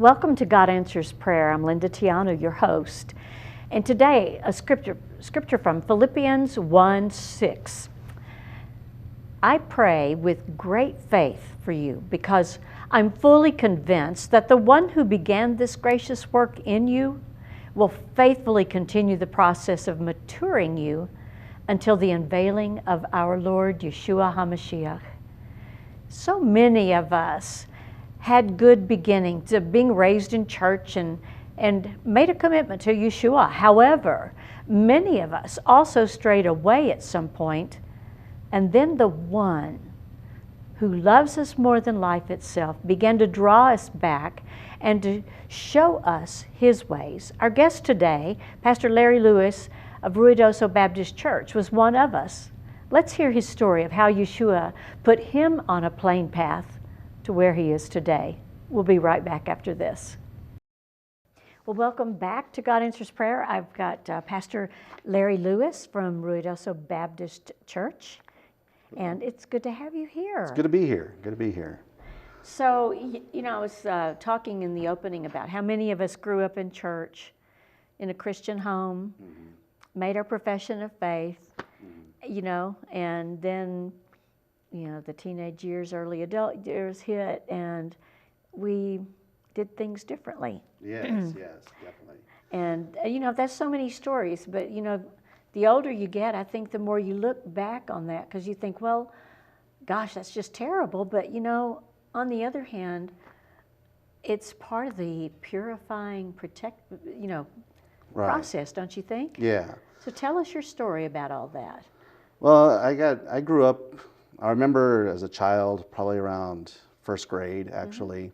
Welcome to God Answers Prayer. I'm Linda Tiano, your host. And today, a scripture from Philippians 1:6. I pray with great faith for you because I'm fully convinced that the one who began this gracious work in you will faithfully continue the process of maturing you until the unveiling of our Lord Yeshua HaMashiach. So many of us had good beginnings of being raised in church and made a commitment to Yeshua. However, many of us also strayed away at some point, and then the one who loves us more than life itself began to draw us back and to show us his ways. Our guest today, Pastor Larry Lewis of Ruidoso Baptist Church, was one of us. Let's hear his story of how Yeshua put him on a plain path to where he is today. We'll be right back after this. Well, welcome back to God Answers Prayer. I've got Pastor Larry Lewis from Ruidoso Baptist Church, and it's good to have you here. It's good to be here. Good to be here. So, I was talking in the opening about how many of us grew up in church, in a Christian home, made our profession of faith, and then, the teenage years, early adult years hit, and we did things differently. Yes, definitely. And, that's so many stories, but, the older you get, I think the more you look back on that, because you think, well, gosh, that's just terrible. But, on the other hand, it's part of the purifying, process, don't you think? Yeah. So tell us your story about all that. Well, I grew up, I remember as a child, probably around first grade, actually,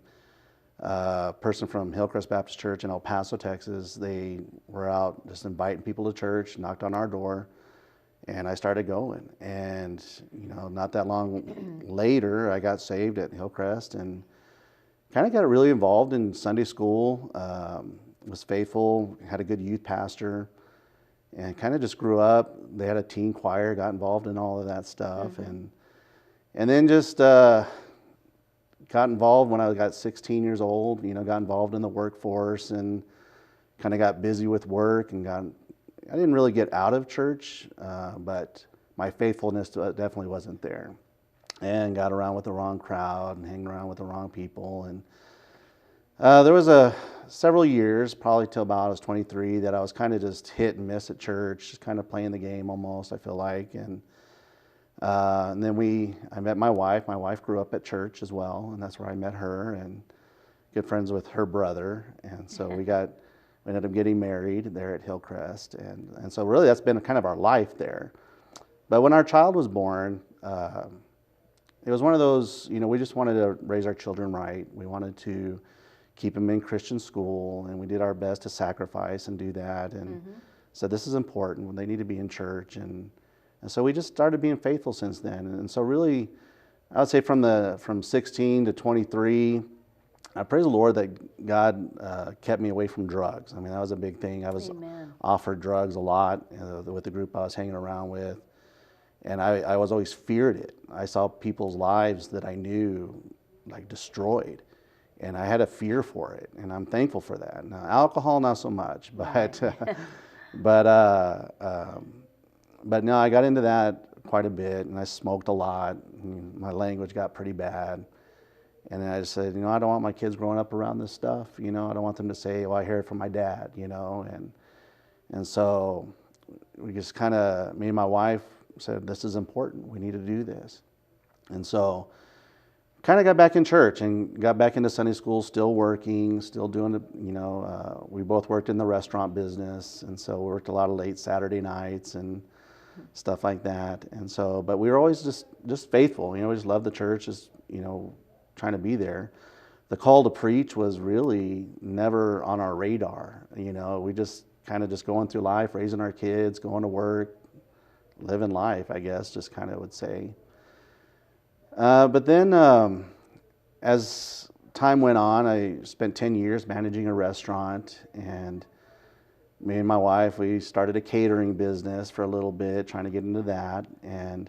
a person from Hillcrest Baptist Church in El Paso, Texas, they were out just inviting people to church, knocked on our door, and I started going. And, not that long later, I got saved at Hillcrest and kind of got really involved in Sunday school, was faithful, had a good youth pastor, and kind of just grew up. They had a teen choir, got involved in all of that stuff, and then just got involved when I got 16 years old, got involved in the workforce and kind of got busy with work and I didn't really get out of church, but my faithfulness definitely wasn't there, and got around with the wrong crowd and hanging around with the wrong people. And there was several years, probably till about I was 23, that I was kind of just hit and miss at church, just kind of playing the game almost, I feel like. And then I met my wife. My wife grew up at church as well, and that's where I met her, and good friends with her brother. And so we ended up getting married there at Hillcrest. And so really that's been kind of our life there. But when our child was born, it was one of those, we just wanted to raise our children right. We wanted to keep them in Christian school, and we did our best to sacrifice and do that. And so this is important when they need to be in church. And so we just started being faithful since then. And so really, I would say from 16 to 23, I praise the Lord that God kept me away from drugs. I mean, that was a big thing. I was offered drugs a lot with the group I was hanging around with. And I was always feared it. I saw people's lives that I knew destroyed. And I had a fear for it. And I'm thankful for that. Now, alcohol, not so much. But, but no, I got into that quite a bit, and I smoked a lot. My language got pretty bad. And then I just said, I don't want my kids growing up around this stuff. I don't want them to say, well, I hear it from my dad, And so we just me and my wife said, this is important. We need to do this. And so kind of got back in church and got back into Sunday school, still working, still doing we both worked in the restaurant business. And so we worked a lot of late Saturday nights and stuff like that. And so, but we were always just faithful. We just loved the church, just, trying to be there. The call to preach was really never on our radar. We just going through life, raising our kids, going to work, living life, I guess, just kind of would say. But then as time went on, I spent 10 years managing a restaurant, and me and my wife, we started a catering business for a little bit, trying to get into that. And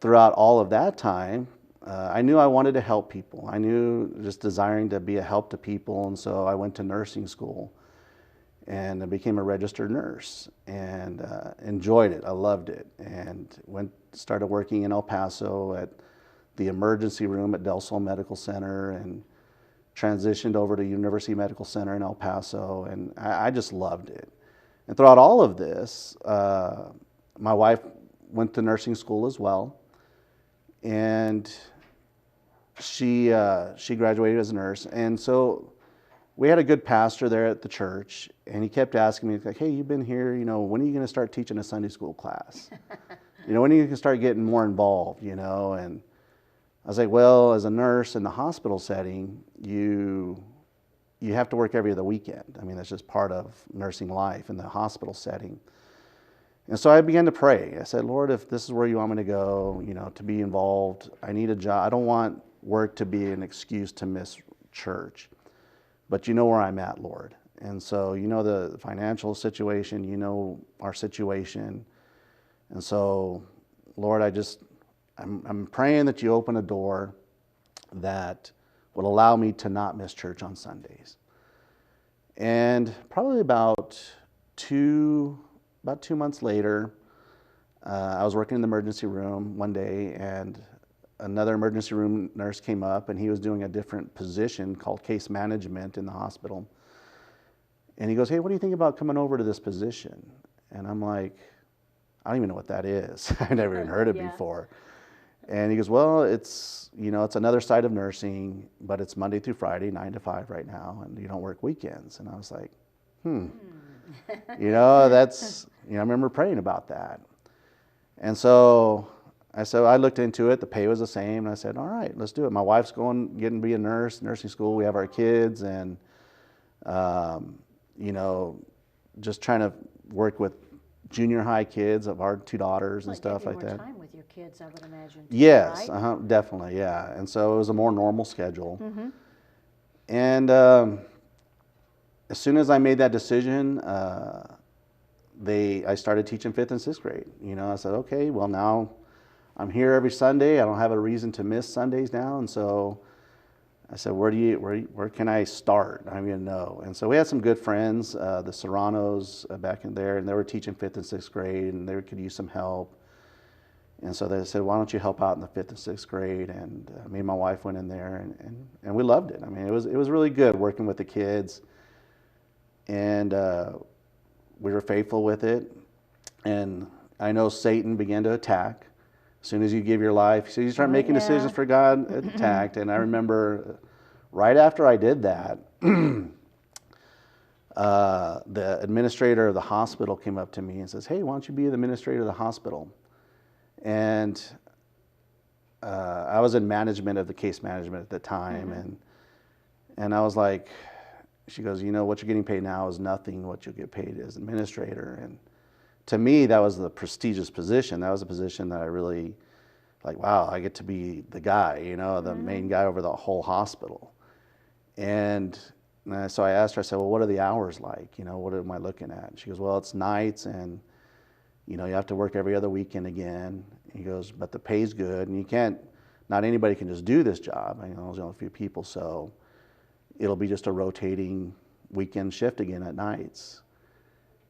throughout all of that time, I knew I wanted to help people. I knew just desiring to be a help to people, and so I went to nursing school and I became a registered nurse and enjoyed it. I loved it, and started working in El Paso at the emergency room at Del Sol Medical Center, and transitioned over to University Medical Center in El Paso, and I just loved it. And throughout all of this, my wife went to nursing school as well, and she graduated as a nurse. And so we had a good pastor there at the church, and he kept asking me, like, hey, you've been here, when are you going to start teaching a Sunday school class? When are you going to start getting more involved, And I was like, well, as a nurse in the hospital setting, you have to work every other weekend. I mean, that's just part of nursing life in the hospital setting. And so I began to pray. I said, Lord, if this is where you want me to go, to be involved, I need a job. I don't want work to be an excuse to miss church. But you know where I'm at, Lord. And so you know the financial situation, you know our situation. And so, Lord, I'm praying that you open a door that will allow me to not miss church on Sundays. And probably about two months later, I was working in the emergency room one day, and another emergency room nurse came up, and he was doing a different position called case management in the hospital. And he goes, hey, what do you think about coming over to this position? And I'm like, I don't even know what that is. I've never even heard it before. And he goes, well, it's another side of nursing, but it's Monday through Friday, 9 to 5 right now, and you don't work weekends. And I was like, I remember praying about that. And so I looked into it. The pay was the same. And I said, all right, let's do it. My wife's getting to be a nurse, nursing school. We have our kids, and, just trying to work with junior high kids of our 2 daughters and stuff like that. More time with your kids, I would imagine. Yes, right? Definitely, yeah. And so it was a more normal schedule. Mm-hmm. And as soon as I made that decision, I started teaching 5th and 6th grade. I said, okay, well, now I'm here every Sunday. I don't have a reason to miss Sundays now. And so I said, where can I start? I don't even know. And so we had some good friends, the Serranos back in there, and they were teaching 5th and 6th grade, and they could use some help. And so they said, why don't you help out in the 5th and 6th grade? And me and my wife went in there, and we loved it. I mean, it was really good working with the kids, and we were faithful with it. And I know Satan began to attack. As soon as you give your life, so you start making decisions for God, attacked. And I remember right after I did that, the administrator of the hospital came up to me and says, hey, why don't you be the administrator of the hospital? And I was in management of the case management at the time. And I was like, she goes, what you're getting paid now is nothing what you'll get paid as administrator. And to me, that was the prestigious position. That was a position that I really, like, wow, I get to be the guy, the main guy over the whole hospital. And so I asked her, I said, well, what are the hours like? What am I looking at? And she goes, well, it's nights, and, you have to work every other weekend again. He goes, but the pay's good, and not anybody can just do this job. There's only a few people, so it'll be just a rotating weekend shift again at nights.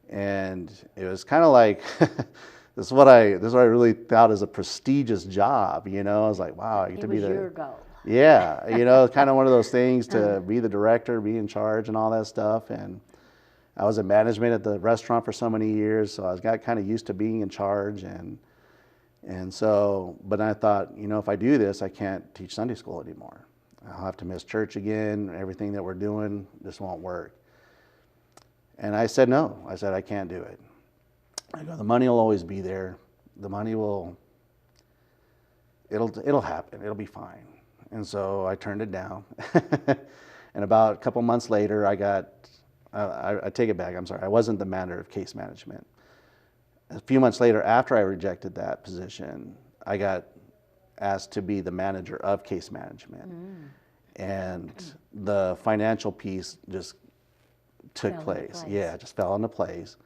And it was kind of like, this is what I really thought as a prestigious job, I was like, wow, I get to be your goal. Yeah, kind of one of those things to be the director, be in charge and all that stuff. And I was in management at the restaurant for so many years, so I got kind of used to being in charge. And so, but I thought, if I do this, I can't teach Sunday school anymore. I'll have to miss church again. Everything that we're doing just won't work. And I said, no. I said, I can't do it. I go, the money will always be there. The money it'll happen. It'll be fine. And so I turned it down. And about a couple months later, I take it back. I'm sorry. I wasn't the manager of case management. A few months later, after I rejected that position, I got asked to be the manager of case management. And the financial piece just took place. Yeah, it just fell into place.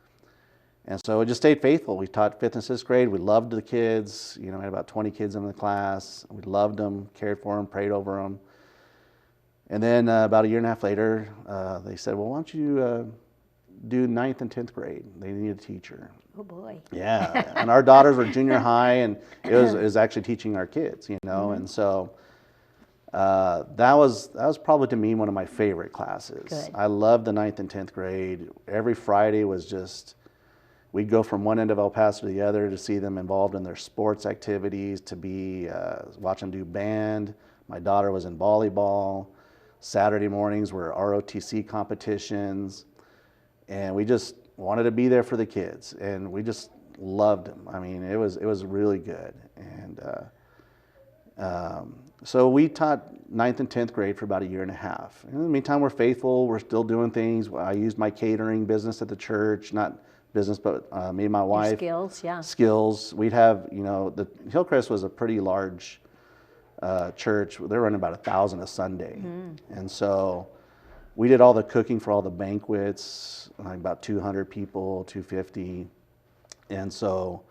And so we just stayed faithful. We taught 5th and 6th grade. We loved the kids. You know, I had about 20 kids in the class. We loved them, cared for them, prayed over them. And then about a year and a half later, they said, well, why don't you do 9th and 10th grade? They need a teacher. Oh, boy. Yeah. And our daughters were junior high, and it was actually teaching our kids, you know. And so that was probably, to me, one of my favorite classes. Good. I loved the 9th and 10th grade. Every Friday was just, we'd go from one end of El Paso to the other to see them involved in their sports activities, to be watch them do band. My daughter was in volleyball. Saturday mornings were ROTC competitions, and we just wanted to be there for the kids, and we just loved them. I mean, it was really good. And so we taught 9th and 10th grade for about a year and a half. In the meantime, we're faithful. We're still doing things. I used my catering business at the church, not business, but me and my wife. Skills, yeah. Skills. We'd have, you know, the Hillcrest was a pretty large church. They're running about 1,000 a Sunday. And so we did all the cooking for all the banquets, like about 200 people, 250. And so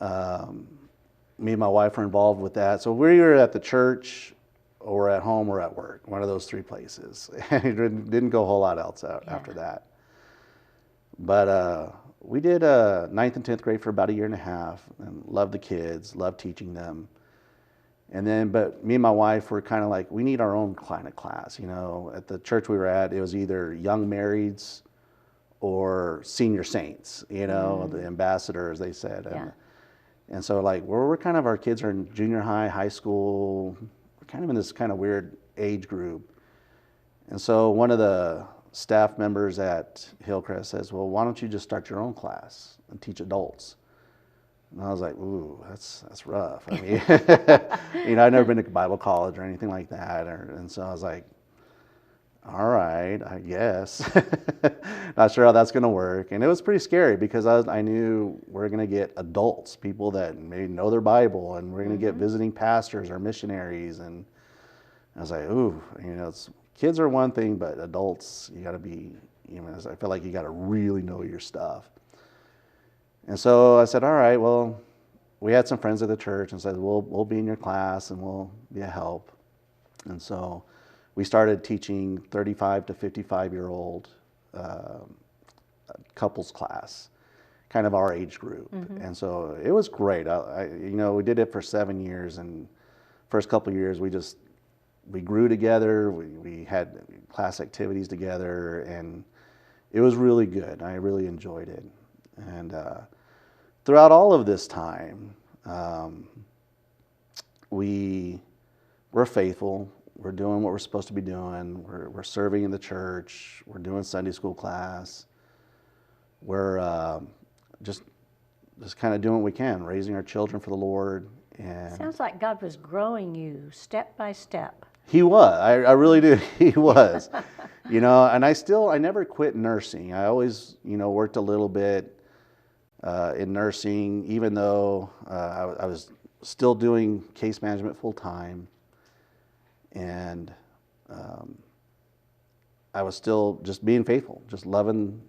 me and my wife were involved with that. So we were at the church, or at home, or at work, one of those three places. And it didn't go a whole lot else after that. But we did 9th and 10th grade for about a year and a half, and loved the kids, loved teaching them. And then, but me and my wife were kind of like, we need our own kind of class, you know. At the church we were at, it was either young marrieds or senior saints, you know, the ambassadors, they said. And so, like, we're kind of, our kids are in junior high, high school, we're kind of in this kind of weird age group. And so one of the staff members at Hillcrest says, well, why don't you just start your own class and teach adults? And I was like, ooh, that's rough. I mean, you know, I'd never been to Bible college or anything like that. And so I was like, all right, I guess. Not sure how that's going to work. And it was pretty scary, because I knew we're going to get adults, people that maybe know their Bible, and we're going to get visiting pastors or missionaries. And I was like, ooh, you know, kids are one thing, but adults, you got to be, you know, I feel like you got to really know your stuff. And so I said, all right, well, we had some friends at the church, and said, we'll be in your class and we'll be a help. And so we started teaching 35 to 55-year-old couples class, kind of our age group. And so it was great. You know, we did it for 7 years, and first couple of years we grew together. We had class activities together, and it was really good. I really enjoyed it. And throughout all of this time, we're faithful. We're doing what we're supposed to be doing. We're serving in the church. We're doing Sunday school class. We're just kind of doing what we can, raising our children for the Lord. And sounds like God was growing you step by step. He was. I really do. He was. You know, and I never quit nursing. I always, you know, worked a little bit in nursing, even though I was still doing case management full time. And I was still just being faithful, just loving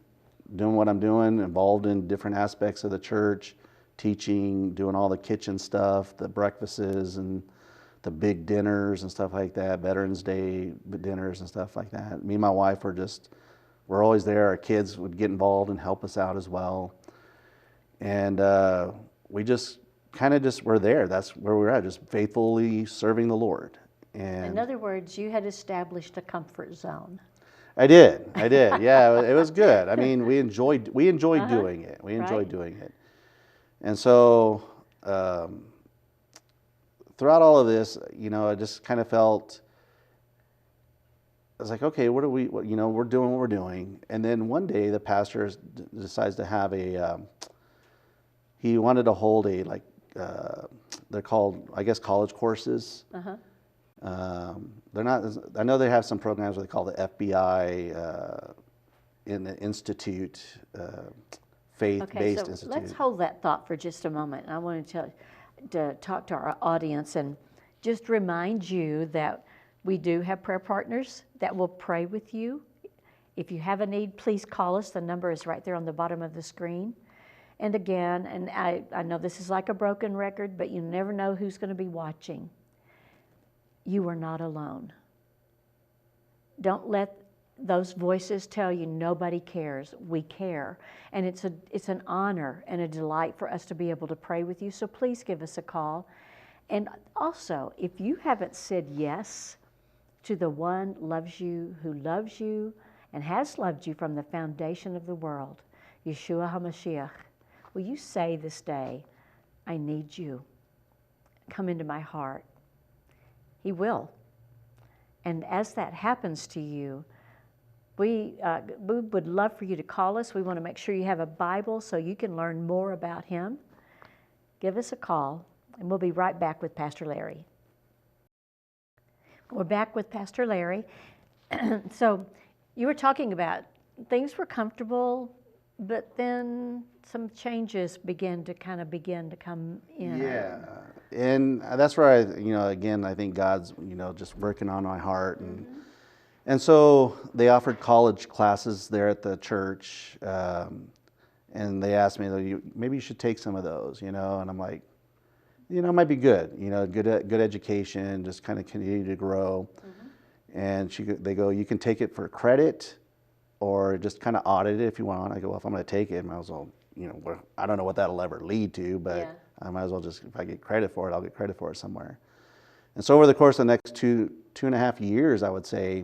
doing what I'm doing, involved in different aspects of the church, teaching, doing all the kitchen stuff, the breakfasts and the big dinners and stuff like that, Veterans Day dinners and stuff like that. Me and my wife we're always there. Our kids would get involved and help us out as well. And we just kind of were there. That's where we were at, just faithfully serving the Lord. And in other words, you had established a comfort zone. I did. Yeah, it was good. I mean, we enjoyed doing it. We enjoyed doing it. And so throughout all of this, you know, I just kind of felt, I was like, okay, we're doing what we're doing. And then one day the pastor decides to have he wanted to hold they're called, I guess, college courses. They're not, I know they have some programs what they call the FBI in the institute, faith-based institute. Let's hold that thought for just a moment. I want to talk to our audience and just remind you that we do have prayer partners that will pray with you If you have a need, please call us. The number is right there on the bottom of the screen. And again, and I know this is like a broken record, but you never know who's going to be watching. You are not alone. Don't let those voices tell you nobody cares. We care. And it's an honor and a delight for us to be able to pray with you. So please give us a call. And also, if you haven't said yes to the one who loves you and has loved you from the foundation of the world, Yeshua HaMashiach, will you say this day, I need you. Come into my heart. He will. And as that happens to you, we would love for you to call us. We want to make sure you have a Bible so you can learn more about him. Give us a call, and we'll be right back with Pastor Larry. We're back with Pastor Larry. So you were talking about things were comfortable, but then some changes begin to come in. Yeah, and that's where again, I think God's, just working on my heart. And so they offered college classes there at the church, and they asked me, maybe you should take some of those, and I'm like, it might be good, good education, just kind of continue to grow. And they go, you can take it for credit or just kind of audit it if you want. I go, well, if I'm going to take it, I might as well, I don't know what that'll ever lead to, but I might as well just, if I get credit for it, I'll get credit for it somewhere. And so over the course of the next two and a half years, I would say,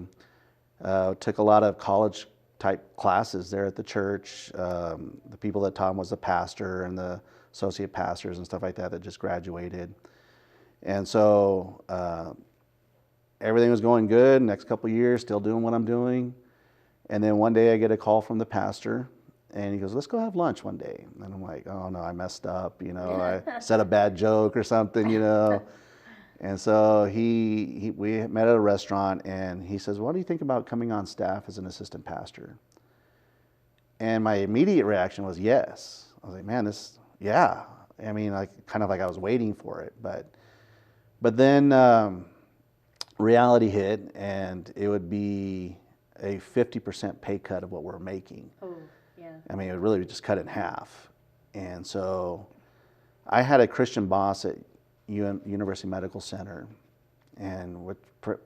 took a lot of college type classes there at the church. The people that taught was the pastor and the associate pastors and stuff like that just graduated. And so everything was going good. Next couple of years, still doing what I'm doing. And then one day I get a call from the pastor, and he goes, let's go have lunch one day. And I'm like, oh no, I messed up. I said a bad joke or something, And so we met at a restaurant, and he says, what do you think about coming on staff as an assistant pastor? And my immediate reaction was yes. I was like, man, yeah. I mean, kind of like I was waiting for it. But then reality hit, and it would be a 50% pay cut of what we're making. Oh, yeah. I mean, it would really just cut it in half. And so I had a Christian boss at University Medical Center, and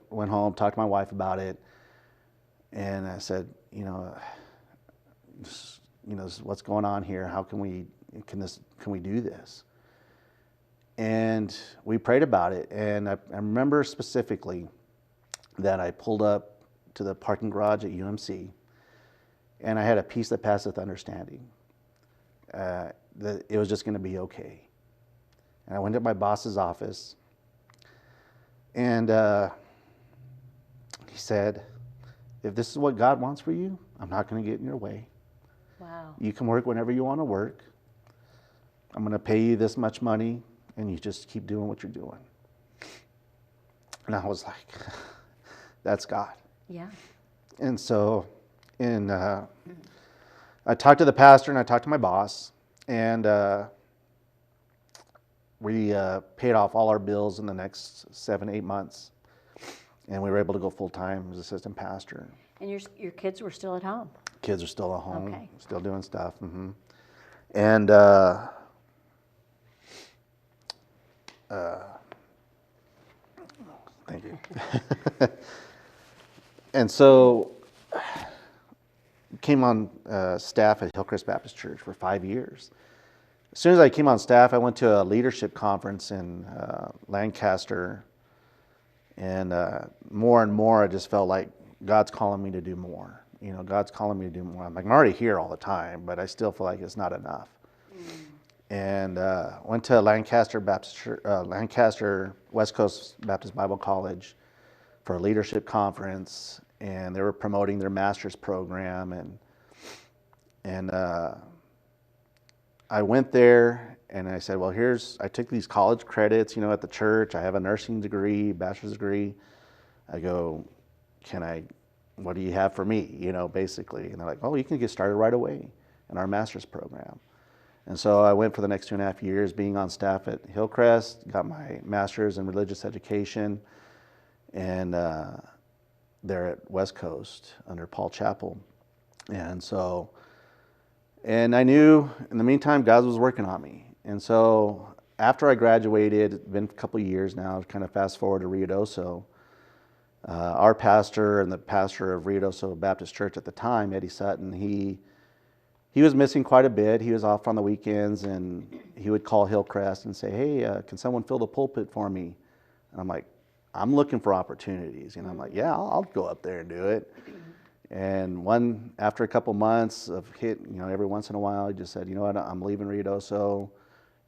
went home, talked to my wife about it, and I said, this is what's going on here. How can we do this? And we prayed about it, and I remember specifically that I pulled up to the parking garage at UMC, and I had a peace that passeth understanding, that it was just going to be okay. And I went to my boss's office, and he said, if this is what God wants for you, I'm not going to get in your way. Wow. You can work whenever you want to work. I'm going to pay you this much money, and you just keep doing what you're doing. And I was like, that's God. Yeah. And so I talked to the pastor, and I talked to my boss, and we paid off all our bills in the next 7-8 months, and we were able to go full-time as assistant pastor. And your kids were still at home? Kids are still at home, okay. Still doing stuff. And thank you. And so came on staff at Hillcrest Baptist Church for 5 years. As soon as I came on staff, I went to a leadership conference in Lancaster, and more and more I just felt like God's calling me to do more. God's calling me to do more. I'm already here all the time, but I still feel like it's not enough. And went to Lancaster West Coast Baptist Bible College for a leadership conference, and they were promoting their master's program, and I went there, and I said, well, I took these college credits, at the church. I have a nursing degree, bachelor's degree. I go, what do you have for me, basically? And they're like, oh, you can get started right away in our master's program. And so I went for the next 2.5 years being on staff at Hillcrest, got my master's in religious education, and there at West Coast under Paul Chappell. And so, and I knew in the meantime, God was working on me. And so after I graduated, it's been a couple of years now, kind of fast forward to Ruidoso, our pastor and the pastor of Ruidoso Baptist Church at the time, Eddie Sutton, he was missing quite a bit. He was off on the weekends, and he would call Hillcrest and say, hey, can someone fill the pulpit for me? And I'm like, I'm looking for opportunities. And I'm like, yeah, I'll go up there and do it. And after a couple months of every once in a while, he just said, you know what, I'm leaving Ruidoso.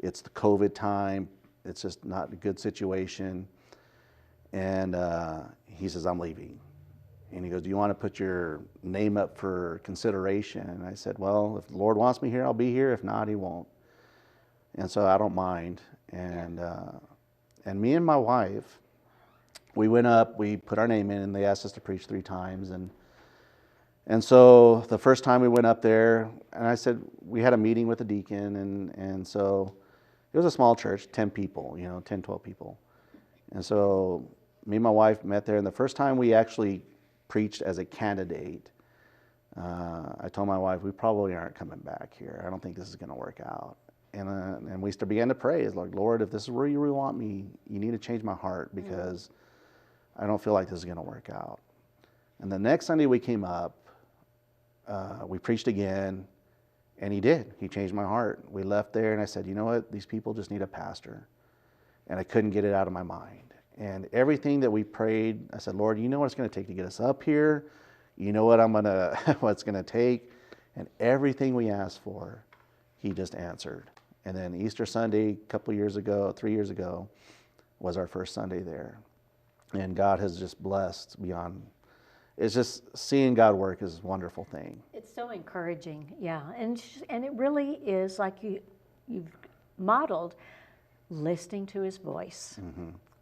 It's the COVID time. It's just not a good situation. And he says, I'm leaving. And he goes, do you want to put your name up for consideration? And I said, well, if the Lord wants me here, I'll be here. If not, he won't. And so I don't mind. And me and my wife, we went up, we put our name in, and they asked us to preach 3 times. And so the first time we went up there, and I said, we had a meeting with the deacon, and so it was a small church, 10 people, 10, 12 people. And so me and my wife met there, and the first time we actually preached as a candidate, I told my wife, we probably aren't coming back here. I don't think this is going to work out. And we began to pray, is like, Lord, if this is where you really want me, you need to change my heart, because I don't feel like this is going to work out. And the next Sunday we came up, we preached again, and he did. He changed my heart. We left there, and I said, you know what? These people just need a pastor. And I couldn't get it out of my mind. And everything that we prayed, I said, Lord, you know what it's going to take to get us up here. You know what what it's going to take. And everything we asked for, he just answered. And then Easter Sunday, 3 years ago, was our first Sunday there. And God has just blessed beyond. It's just seeing God work is a wonderful thing. It's so encouraging, yeah. And it really is like you've modeled listening to his voice,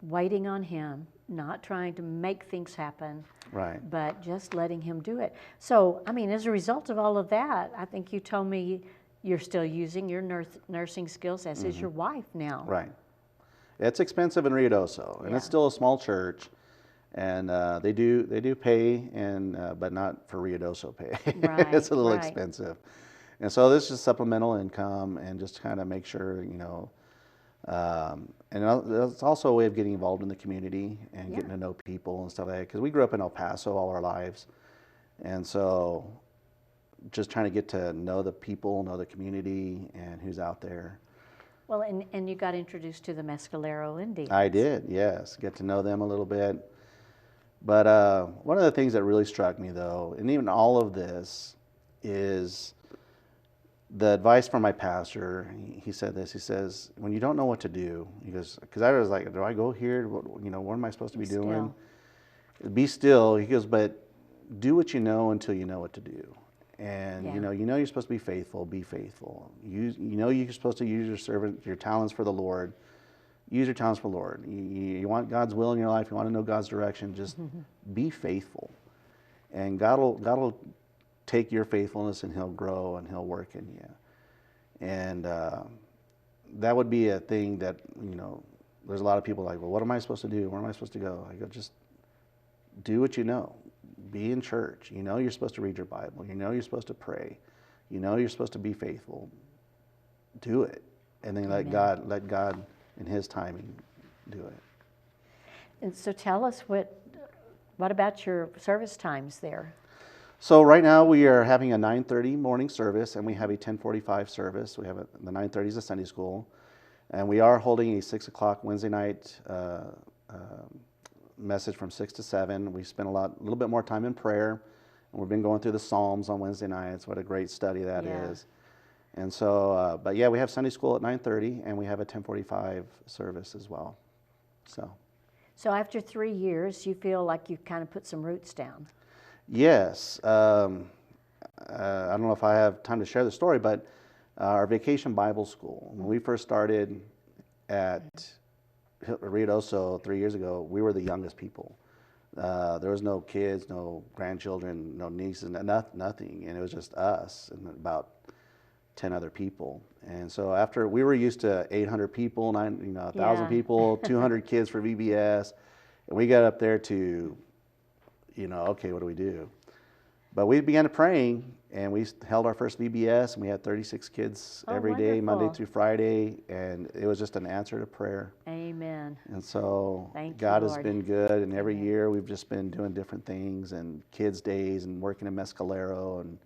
waiting on him, not trying to make things happen, right? But just letting him do it. So, I mean, as a result of all of that, I think you told me you're still using your nursing skills, as is your wife now. Right. It's expensive in Ruidoso, and it's still a small church. And they do pay, but not for Ruidoso pay. Right, it's a little expensive. And so this is supplemental income, and just kind of make sure, and it's also a way of getting involved in the community and getting to know people and stuff like that. Because we grew up in El Paso all our lives. And so just trying to get to know the people, know the community, and who's out there. Well, and you got introduced to the Mescalero Indians. I did, yes. Get to know them a little bit. But one of the things that really struck me, though, and even all of this, is the advice from my pastor. He said this. He says, when you don't know what to do, he goes, because I was like, do I go here? What am I supposed to be doing? Be still. He goes, but do what you know until you know what to do. And you're supposed to be faithful. Be faithful. You're supposed to use your talents for the Lord. Use your talents for the Lord. You want God's will in your life. You want to know God's direction. Just be faithful, and God will take your faithfulness, and He'll grow, and He'll work in you. And that would be a thing that there's a lot of people like, well, what am I supposed to do? Where am I supposed to go? I go, just do what you know. Be in church. You're supposed to read your Bible. You're supposed to pray. You're supposed to be faithful. Do it, and then let God in His timing do it. And so tell us what about your service times there? So right now we are having a 9:30 morning service, and we have a 10:45 service. We have the 9:30 is a Sunday school, and we are holding a 6 o'clock Wednesday night message from 6 to 7. We spend a little bit more time in prayer, and we've been going through the Psalms on Wednesday nights. What a great study that is. And so, but yeah, we have Sunday school at 9:30, and we have a 10:45 service as well. So after 3 years, you feel like you've kind of put some roots down. Yes. I don't know if I have time to share the story, but our Vacation Bible School, when we first started at Ruidoso 3 years ago, we were the youngest people. There was no kids, no grandchildren, no nieces, nothing. And it was just us and about 10 other people. And so after we were used to 800 people, 1,000 people, 200 kids for VBS, and we got up there to, okay, what do we do? But we began praying, and we held our first VBS, and we had 36 kids every day, Monday wonderful. through Friday, and it was just an answer to prayer. Amen. And so Thank you, God has Lord. been good, and every Amen. year we've just been doing different things, and kids' days, and working in Mescalero, and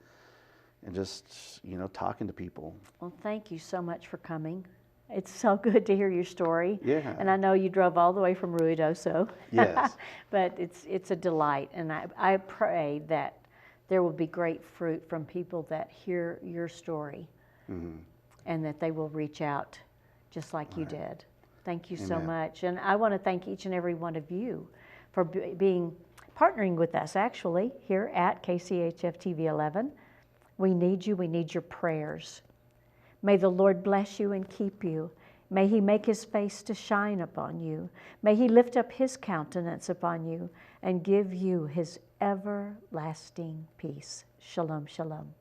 just, talking to people. Well, thank you so much for coming. It's so good to hear your story. Yeah. And I know you drove all the way from Ruidoso. Yes. But it's a delight. And I pray that there will be great fruit from people that hear your story and that they will reach out just like you did. Thank you so Amen. much. And I want to thank each and every one of you for partnering with us, actually, here at KCHF TV 11. We need you. We need your prayers. May the Lord bless you and keep you. May He make His face to shine upon you. May He lift up His countenance upon you and give you His everlasting peace. Shalom, shalom.